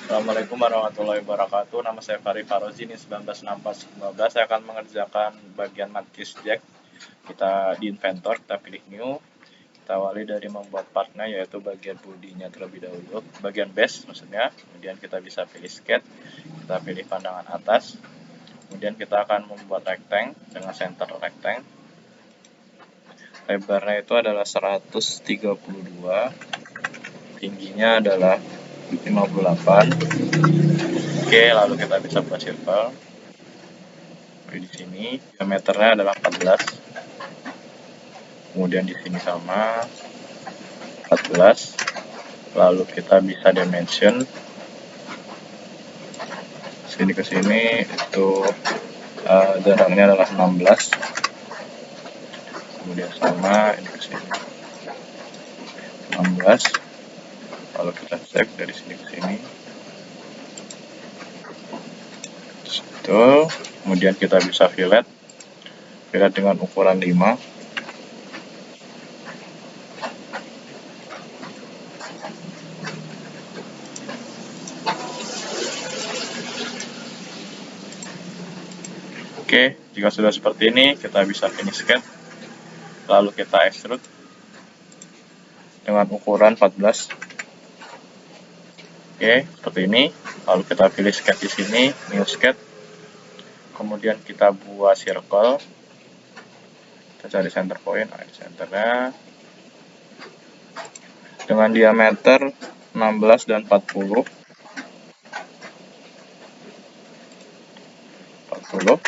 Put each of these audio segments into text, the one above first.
Assalamualaikum warahmatullahi wabarakatuh. Nama saya Fari Farozi, ini 196419. Saya akan mengerjakan bagian matkis jack. Kita di Inventor, kita pilih new. Kita awali dari membuat partnya, yaitu bagian bodinya terlebih dahulu, bagian base maksudnya. Kemudian kita bisa pilih sketch, kita pilih pandangan atas. Kemudian kita akan membuat rectangle dengan center rectangle. Lebarnya itu adalah 132, tingginya adalah 58. Oke, lalu kita bisa buat circle. Di sini diameternya adalah 14. Kemudian di sini sama 14. Lalu kita bisa dimension sini ke sini itu jaraknya adalah 16. Kemudian sama ini ke sini 16. Lalu kita cek dari sini ke sini. Itu kemudian kita bisa fillet dengan ukuran 5. Oke, jika sudah seperti ini kita bisa finish sketch, lalu kita extrude dengan ukuran 14. Oke, seperti ini. Lalu kita pilih sketch di sini, new sketch. Kemudian kita buat circle. Kita cari center point, centernya dengan diameter 16 dan 40. 40.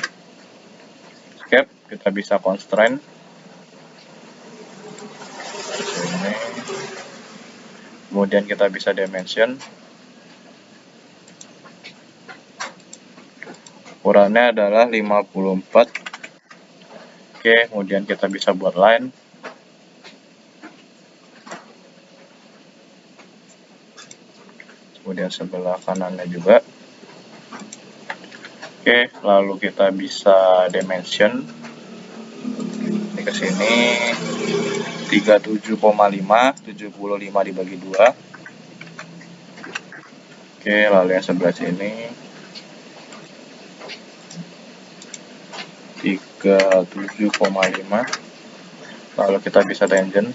Escape, kita bisa constraint. Sini. Kemudian kita bisa dimension. Ukurannya adalah 54. Oke, kemudian kita bisa buat line. Kemudian sebelah kanannya juga. Oke, lalu kita bisa dimension. Ini ke sini 37,5, 75 dibagi 2. Oke, lalu yang sebelah sini 37,5. Lalu kita bisa tangent.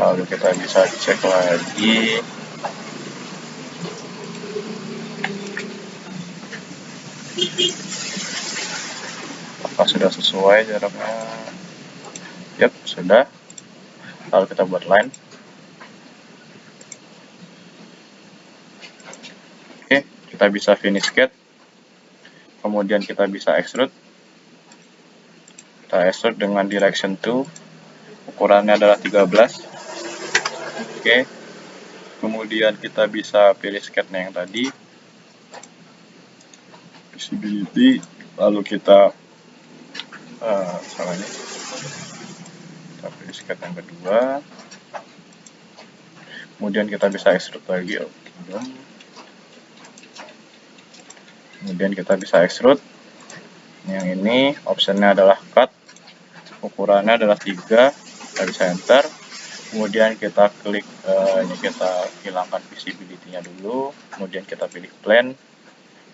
Lalu kita bisa cek lagi. Apakah sudah sesuai jaraknya? Yap, sudah. Lalu kita buat line. Oke, kita bisa finish sketch. Kemudian kita bisa extrude. Kita extrude dengan direction 2. Ukurannya adalah 13. Oke. Kemudian kita bisa pilih sketch-nya yang tadi. Visibility. Lalu kita kita pilih sketch yang kedua. Kemudian kita bisa extrude lagi. Kemudian kita bisa extrude. Yang ini optionnya adalah cut. Ukurannya adalah 3. Kita bisa enter. Kemudian kita klik, ini kita hilangkan visibility-nya dulu. Kemudian kita pilih plane.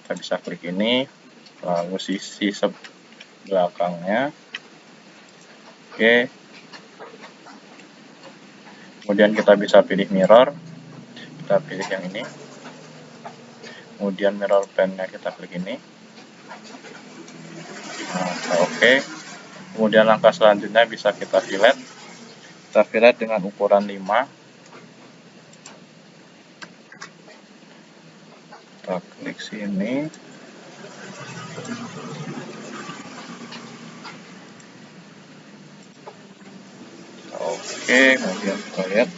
Kita bisa klik ini. Lalu sisi belakangnya. Oke. Kemudian kita bisa pilih mirror. Kita pilih yang ini. Kemudian mirror plane-nya kita klik ini. Oke. Kemudian langkah selanjutnya bisa kita fillet. Kita fillet dengan ukuran 5. Kita klik sini. Oke, kemudian kita lihat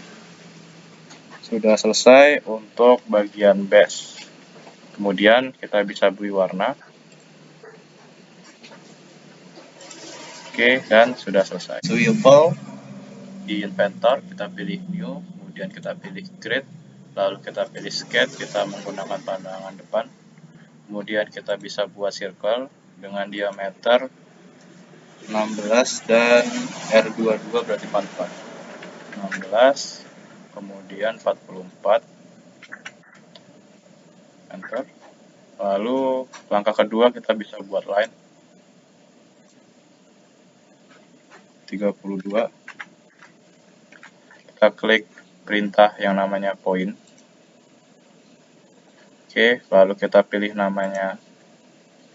sudah selesai untuk bagian base. Kemudian kita bisa beri warna. Oke, dan sudah selesai. Swivel di Inventor, kita pilih new, kemudian kita pilih grid, lalu kita pilih sketch, kita menggunakan pandangan depan. Kemudian kita bisa buat circle dengan diameter 16 dan R22 berarti 44. 16, kemudian 44, enter. Lalu langkah kedua kita bisa buat line 32. Kita klik perintah yang namanya point. Oke, lalu kita pilih namanya,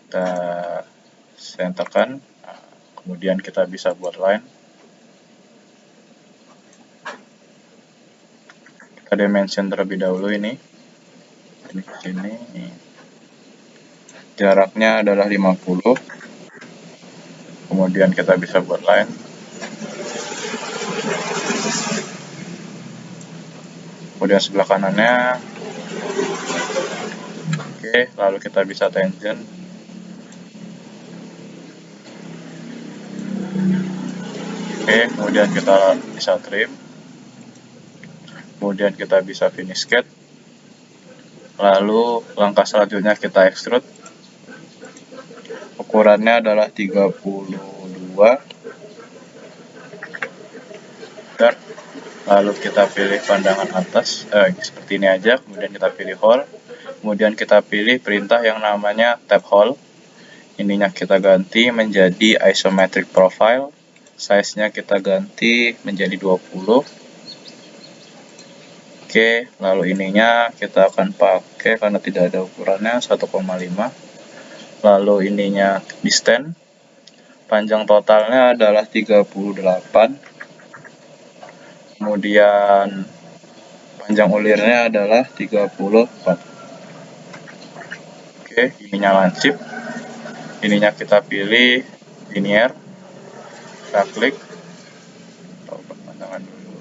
kita senterkan. Nah, kemudian kita bisa buat line. Kita dimension terlebih dahulu ini ke sini. Jaraknya adalah 50. Kemudian kita bisa buat line. Kemudian sebelah kanannya. Oke, lalu kita bisa tangent. Oke, kemudian kita bisa trim. Kemudian kita bisa finish sketch. Lalu langkah selanjutnya kita extrude. Ukurannya adalah 32. Lalu kita pilih pandangan atas, seperti ini aja. Kemudian kita pilih hole. Kemudian kita pilih perintah yang namanya tab hole. Ininya kita ganti menjadi isometric profile. Size-nya kita ganti menjadi 20. Oke, lalu ininya kita akan pakai karena tidak ada ukurannya 1,5. Lalu ininya distance. Panjang totalnya adalah 38. Kemudian panjang ulirnya adalah 34. Oke, ininya lansip. Ininya kita pilih linear. Kita klik. Pandangan dulu.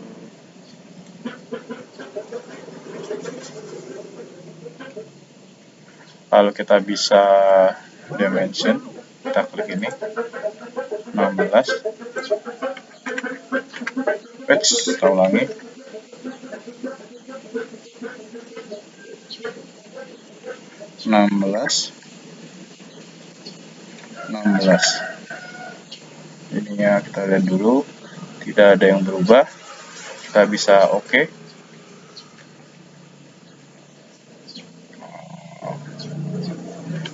Lalu kita bisa dimension. Kita klik ini 16. Kita ulangi. 16. Ininya kita lihat dulu, tidak ada yang berubah. Kita bisa oke.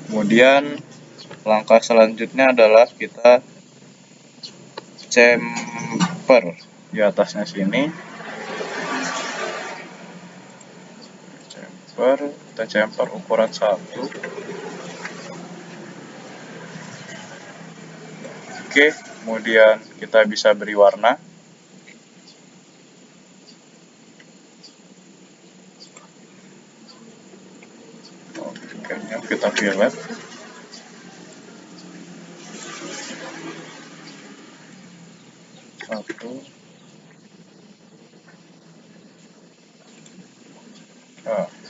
Kemudian langkah selanjutnya adalah kita chamfer di atasnya sini. Kita chamfer ukuran 1. Oke, kemudian kita bisa beri warna. Kita violet.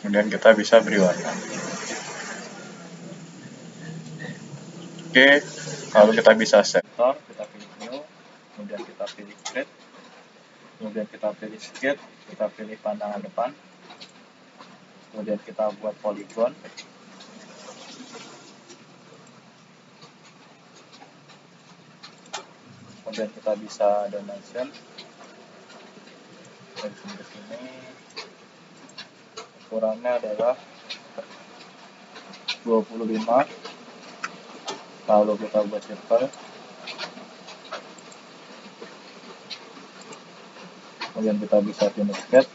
Kemudian kita bisa beri warna. Oke, lalu kita bisa sektor, kita pilih new, kemudian kita pilih grid, kemudian kita pilih skate, kita pilih pandangan depan, kemudian kita buat polygon. Kemudian kita bisa dimension dari sini ke sini. Ukurannya adalah 25. Lalu kita buat circle. Kemudian kita bisa finish sketch.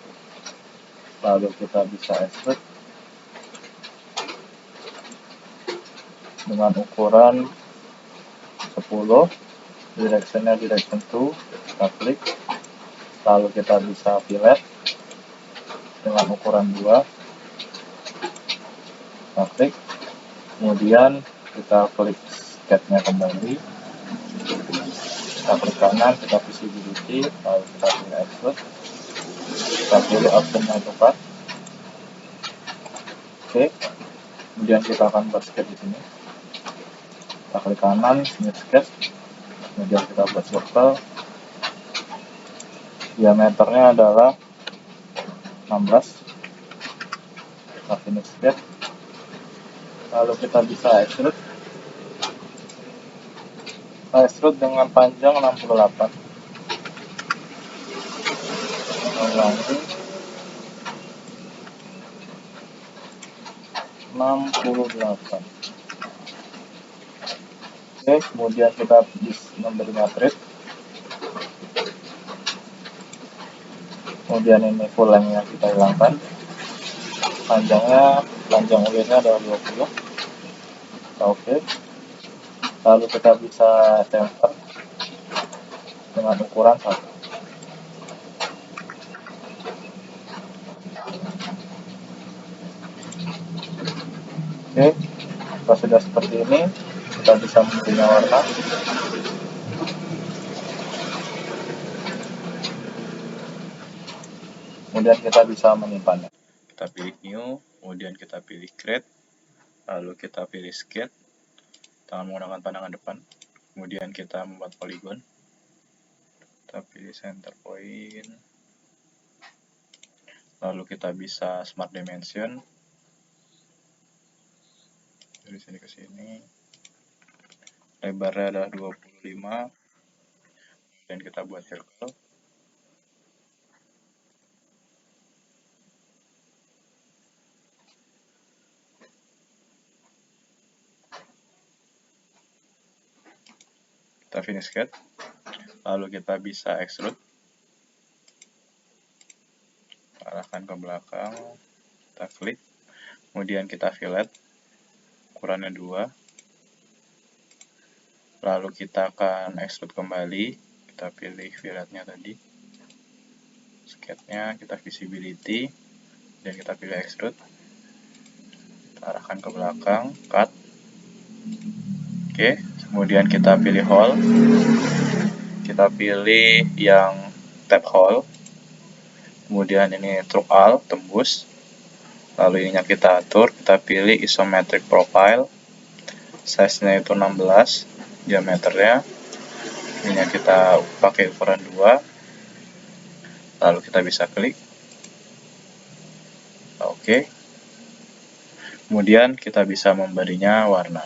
Lalu kita bisa extrude dengan ukuran 10. Directionnya direction 2. Kita klik. Lalu kita bisa fillet dengan ukuran 2. Kita klik. Kemudian kita klik sketch-nya kembali. Kita klik kanan, kita visibility, lalu kita pilih extrude. Kita pilih option yang tepat. Oke. Kemudian kita akan buat sketch di sini. Kita klik kanan, new sketch. Kemudian kita buat circle. Diameternya adalah 16. Kita finish sketch. Lalu kita bisa extrude. Extrude dengan panjang 68. Ulangi. 68. Oke, kemudian kita memberi matrix. Kemudian ini full length-nya kita hilangkan. Panjang ulirnya adalah 20. Oke. Lalu kita bisa temper dengan ukuran 1. Oke, kalau sudah seperti ini, kita bisa memberinya warna. Kemudian kita bisa menyimpannya. Kita pilih new, kemudian kita pilih create, lalu kita pilih sketch dengan menggunakan pandangan depan. Kemudian kita membuat polygon. Kita pilih center point. Lalu kita bisa smart dimension. Dari sini ke sini. Lebarnya adalah 25. Dan kita buat circle. Kita finish sketch. Lalu kita bisa extrude. Arahkan ke belakang. Kita klik. Kemudian kita fillet. Ukurannya 2. Lalu kita akan extrude kembali. Kita pilih filletnya tadi. Sketch-nya kita visibility. Dan kita pilih extrude. Kita arahkan ke belakang. Cut. Oke, kemudian kita pilih hole. Kita pilih yang tab hole. Kemudian ini through all, tembus. Lalu ininya kita atur, kita pilih isometric profile. Size-nya itu 16, diameternya. Ininya kita pakai ukuran 2. Lalu kita bisa klik. Oke. Kemudian kita bisa memberinya warna.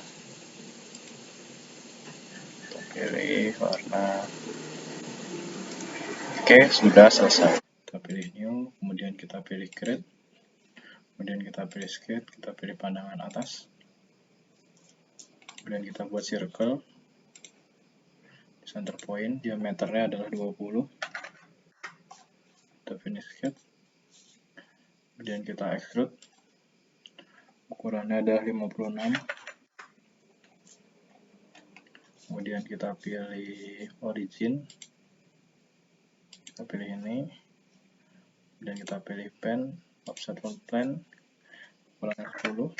Pilih warna. Oke, sudah selesai. Kita pilih new, kemudian kita pilih create. Kemudian kita pilih sketch, kita pilih pandangan atas. Kemudian kita buat circle. Center point, diameternya adalah 20. Kita finish sketch. Kemudian kita extrude. Ukurannya adalah 56. Kemudian kita pilih origin. Kita pilih ini. Kemudian kita pilih pen, offset from plane. Ukurannya 10.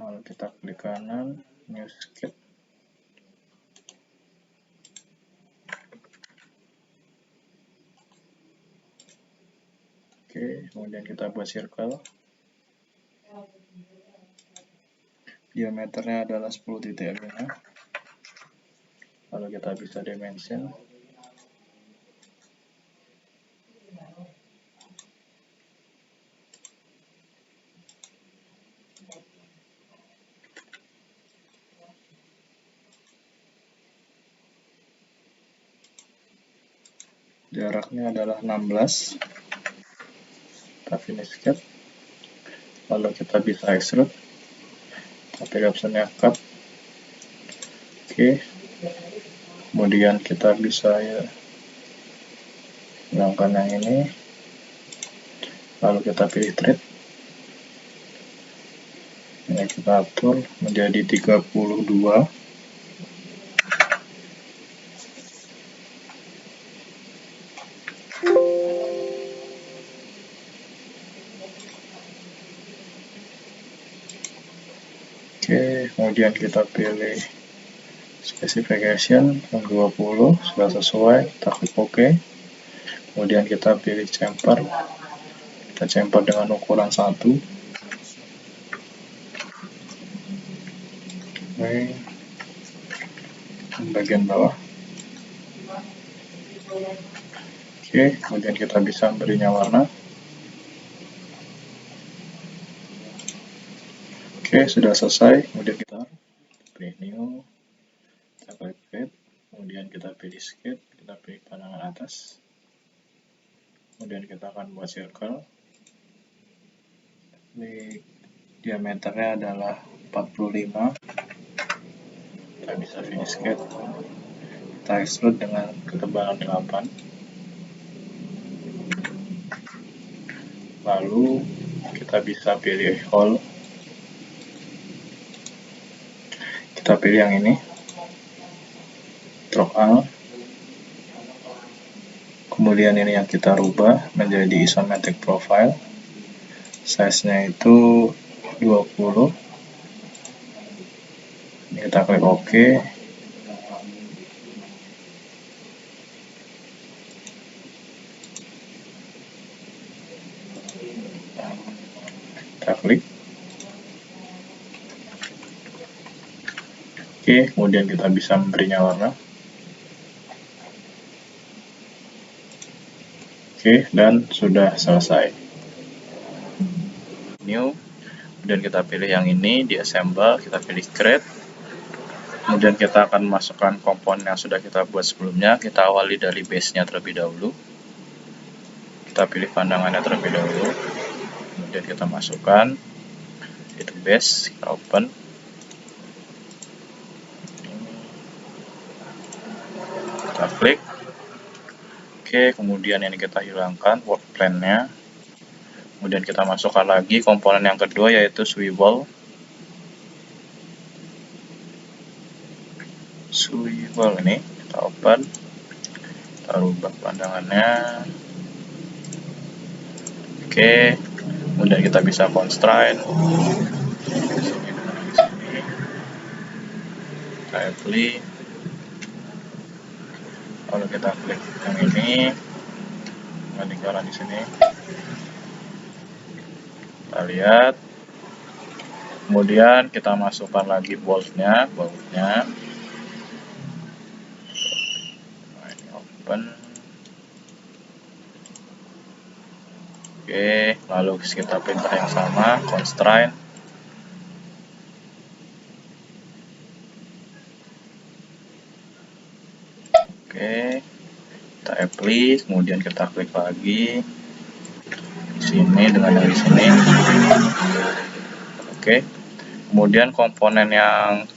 Lalu kita klik kanan, new sketch. Oke, kemudian kita buat circle. Diameternya adalah 10 titik mm. Lalu kita bisa dimension. Jaraknya adalah 16. Kita finish sketch. Lalu kita bisa extrude. Kita pilih optionnya cut. Oke. Kemudian kita bisa hilangkan yang ini. Lalu kita pilih treat. Ini kita atur menjadi 32. Oke, kemudian kita pilih specification yang 20, sudah sesuai, kita klik OK. Kemudian kita pilih chamfer, kita chamfer dengan ukuran 1. Oke, bagian bawah. Oke, kemudian kita bisa berinya warna. Oke, sudah selesai. Kemudian kita pilih new, kita klik create, kemudian kita pilih sketch, kita pilih pandangan atas. Kemudian kita akan buat circle. Klik diameternya adalah 45. Kita bisa finish sketch. Kita extrude dengan ketebalan 8. Lalu kita bisa pilih hole. Kita pilih yang ini, stroke angle. Kemudian ini yang kita rubah menjadi isometric profile. Size-nya itu 20. Ini kita klik OK. Kita klik. Oke, kemudian kita bisa memberinya warna. Oke, dan sudah selesai. New. Kemudian kita pilih yang ini, di assemble, kita pilih create. Kemudian kita akan masukkan komponen yang sudah kita buat sebelumnya. Kita awali dari base-nya terlebih dahulu. Kita pilih pandangannya terlebih dahulu. Kemudian kita masukkan itu base, kita open. Kita klik. Oke, kemudian ini kita hilangkan work plane-nya. Kemudian kita masukkan lagi komponen yang kedua, yaitu swivel. Swivel ini kita open, kita rubah pandangannya. Oke, kemudian kita bisa constrain di sini dengan di sini. Kita apply, lalu kita klik yang ini, lingkaran di sini. Kita lihat. Kemudian kita masukkan lagi bautnya. Ini open. Oke, lalu kita perintah yang sama, constrain. Oke, kita apply, kemudian kita klik lagi di sini dengan yang di sini. Oke, kemudian komponen yang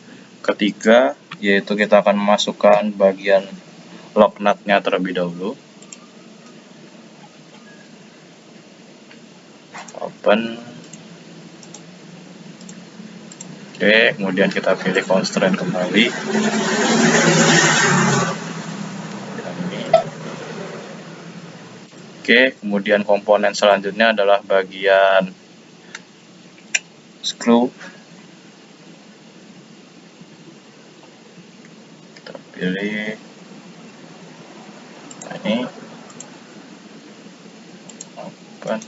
ketiga, yaitu kita akan memasukkan bagian lock nut-nya terlebih dahulu. Open. Oke, kemudian kita pilih constraint kembali. Oke, kemudian komponen selanjutnya adalah bagian screw. Kita pilih ini, open.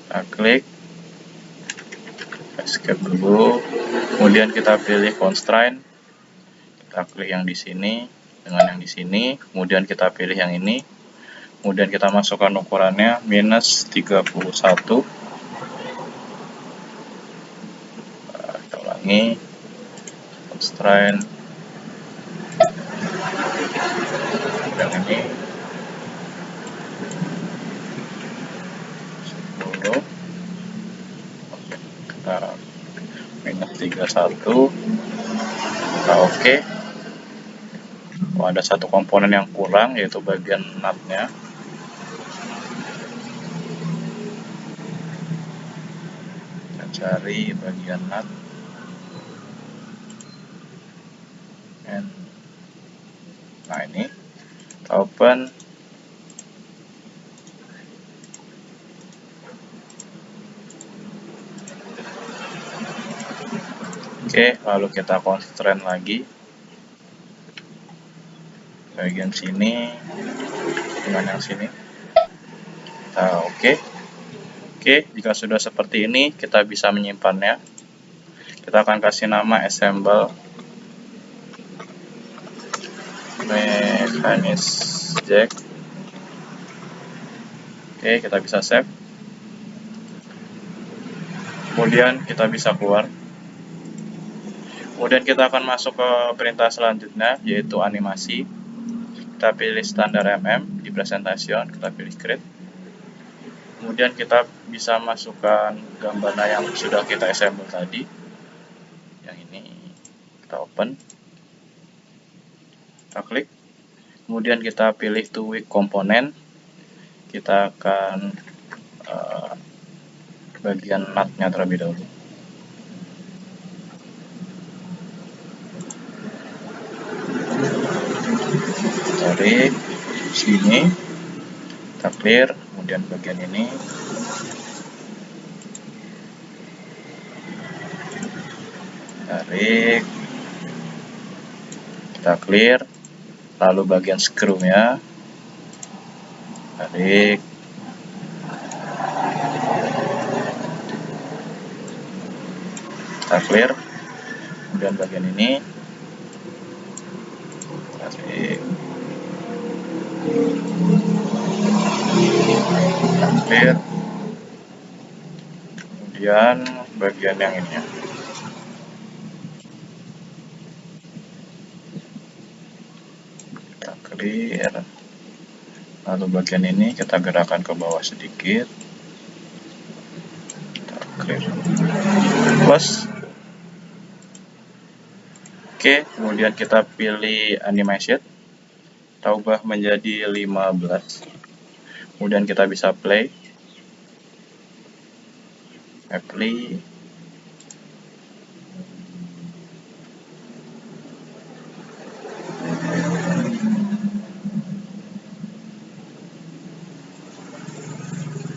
Kita klik, escape dulu, kemudian kita pilih constraint, kita klik yang di sini dengan yang di sini, kemudian kita pilih yang ini, kemudian kita masukkan ukurannya -31. Kita ulangi, constraint yang ini 10. Kita -31. Kita oke. Oh, ada satu komponen yang kurang, yaitu bagian nut-nya. Kita cari bagian nut. Nah, ini kita open. Oke, lalu kita constrain lagi bagian sini dengan yang sini. Kita oke. Jika sudah seperti ini, kita bisa menyimpannya. Kita akan kasih nama assemble mechanics jack. Oke, kita bisa save. Kemudian kita bisa keluar. Kemudian kita akan masuk ke perintah selanjutnya, yaitu animasi. Kita pilih standar MM di presentation, kita pilih create. Kemudian kita bisa masukkan gambarnya yang sudah kita assemble tadi. Yang ini kita open, kita klik, kemudian kita pilih tweak komponen. Kita akan bagian nut-nya terlebih dahulu. Tarik sini, kita clear, kemudian bagian ini tarik, kita clear, lalu bagian screw-nya tarik, kita clear, kemudian bagian ini tarik, kita clear, kemudian bagian yang ini ya. Kita clear, lalu bagian ini kita gerakkan ke bawah sedikit, kita clear, plus. Oke, kemudian kita pilih animation, kita ubah menjadi 15, kemudian kita bisa play, apply,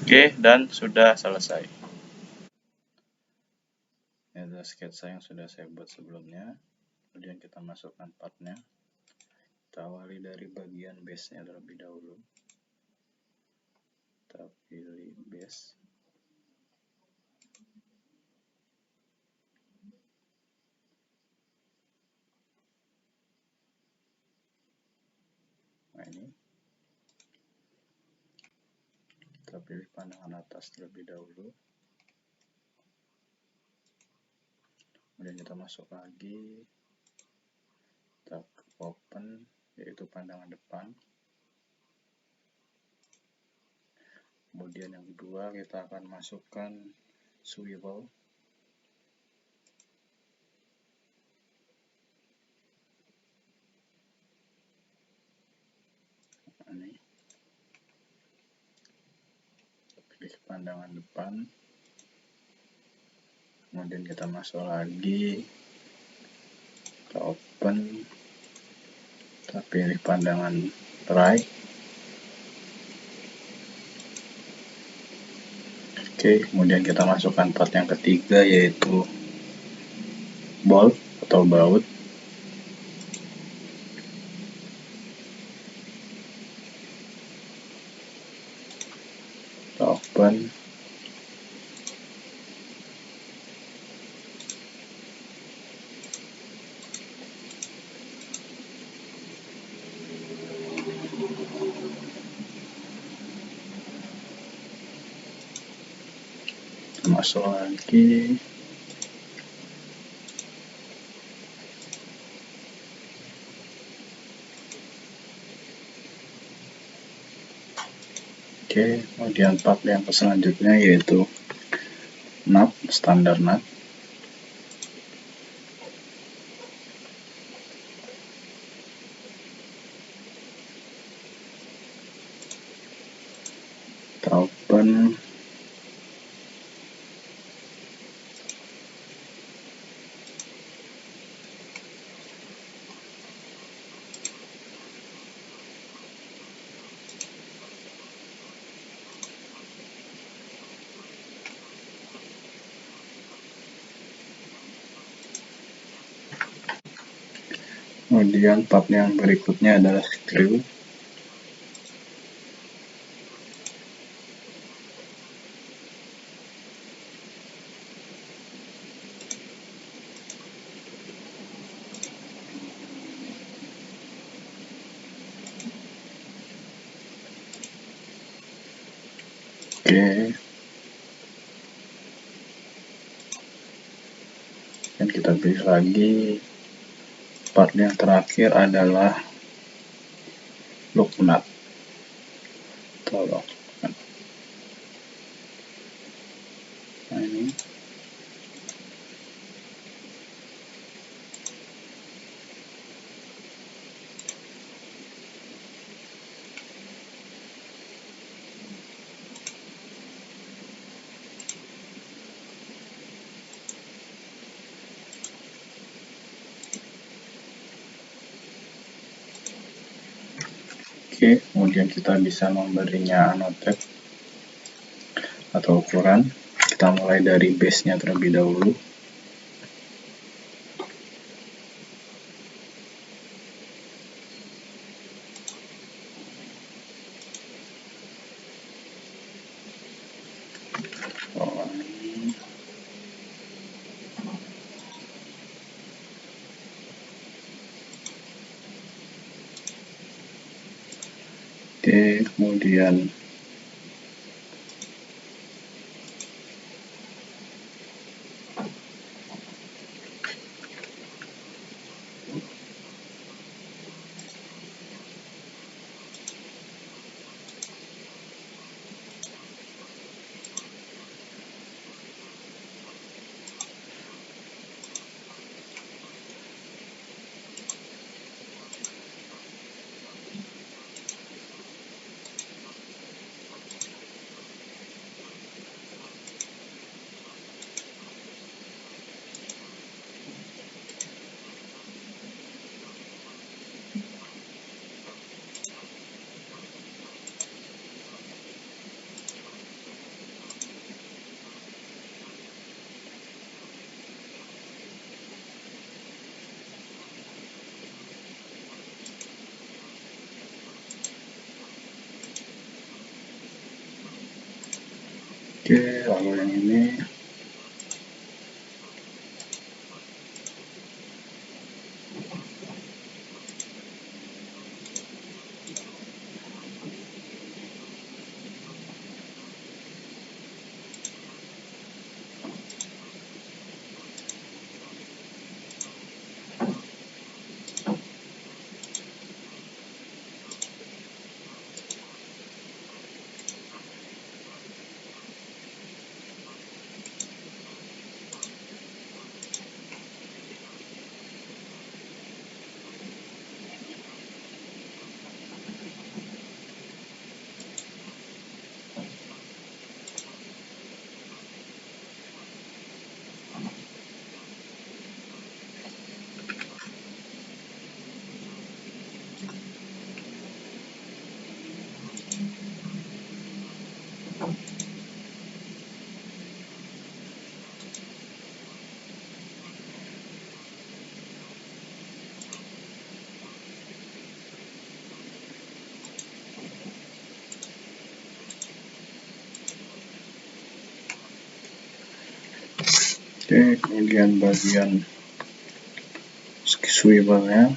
oke, dan sudah selesai. Ini adalah sketsa yang sudah saya buat sebelumnya. Kemudian kita masukkan partnya. Kita awali dari bagian base-nya terlebih dahulu. Kita pilih base. Nah ini. Kita pilih pandangan atas terlebih dahulu. Kemudian kita masuk lagi. Kita open, yaitu pandangan depan. Kemudian yang kedua kita akan masukkan swivel. Ini. Pilih pandangan depan. Kemudian kita masuk lagi. Kita open. Kita pilih pandangan right. Oke, kemudian kita masukkan part yang ketiga, yaitu bolt atau baut. Kita open. Masuk lagi. Oke, kemudian part yang selanjutnya yaitu nut, standar nut. Kita open. Kemudian part yang berikutnya adalah screw. Oke. Dan kita pilih lagi. Part yang terakhir adalah lock nut. Tolong. kemudian kita bisa memberinya annotate atau ukuran. Kita mulai dari base-nya terlebih dahulu. Oke, kemudian oke, lalu yang ini oke, kemudian bagian swivelnya.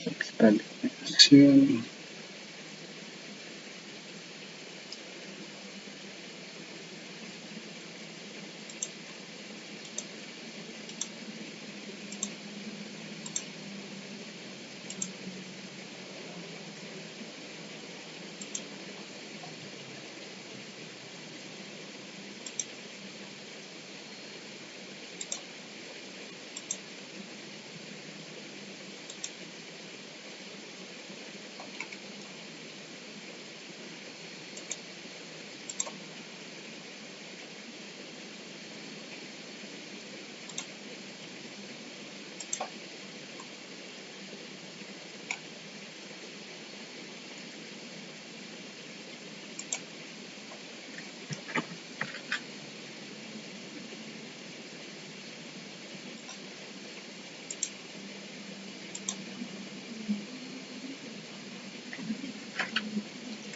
Extension.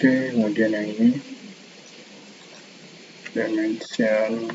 Oke, kemudian yang ini dimension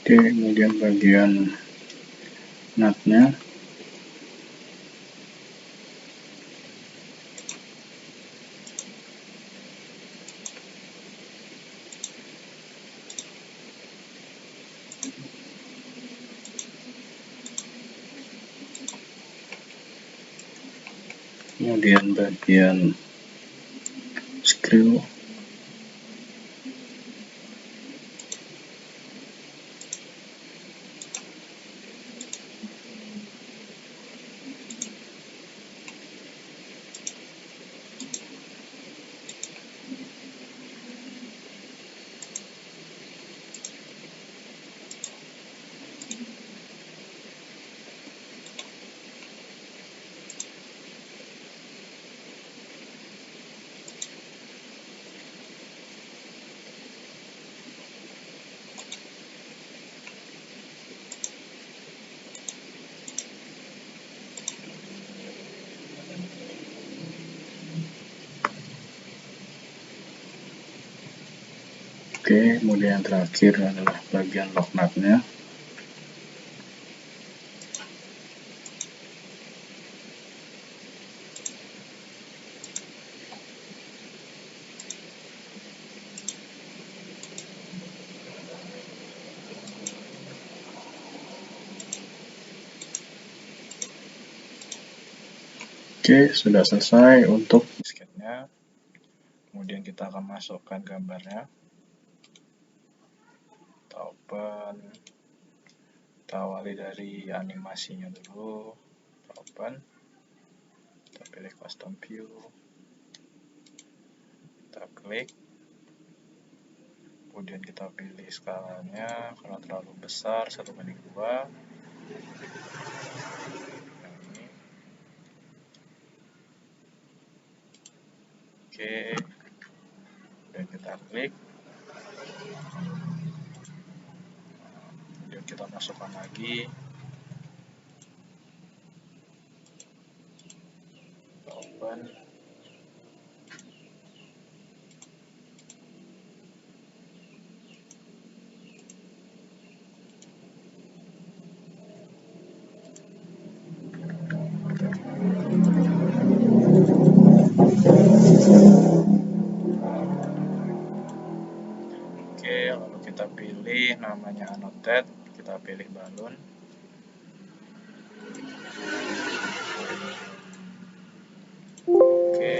kemudian bagian nutnya. Kemudian bagian screw. Oke, kemudian yang terakhir adalah bagian lock nutnya. Oke, sudah selesai untuk disketnya. Kemudian kita akan masukkan gambarnya. Kita open. Kita awali dari animasinya dulu. Kita open. Kita pilih custom view. Kita klik. Kemudian kita pilih skalanya karena terlalu besar 1:2. Oke, dan kita klik, kemudian kita masukkan lagi, kita open, oke, lalu kita pilih namanya annotate, kita pilih balon. Oke,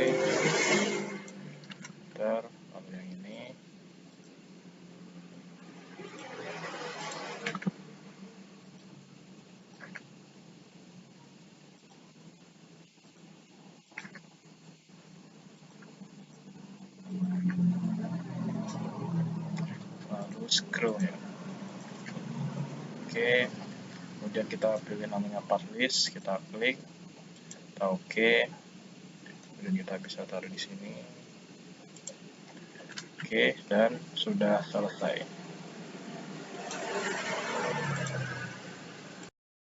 lalu yang ini. Lalu screw ya. Oke, kemudian kita pilih namanya part list, kita klik, kita oke, kemudian kita bisa taruh di sini. Oke, dan sudah selesai.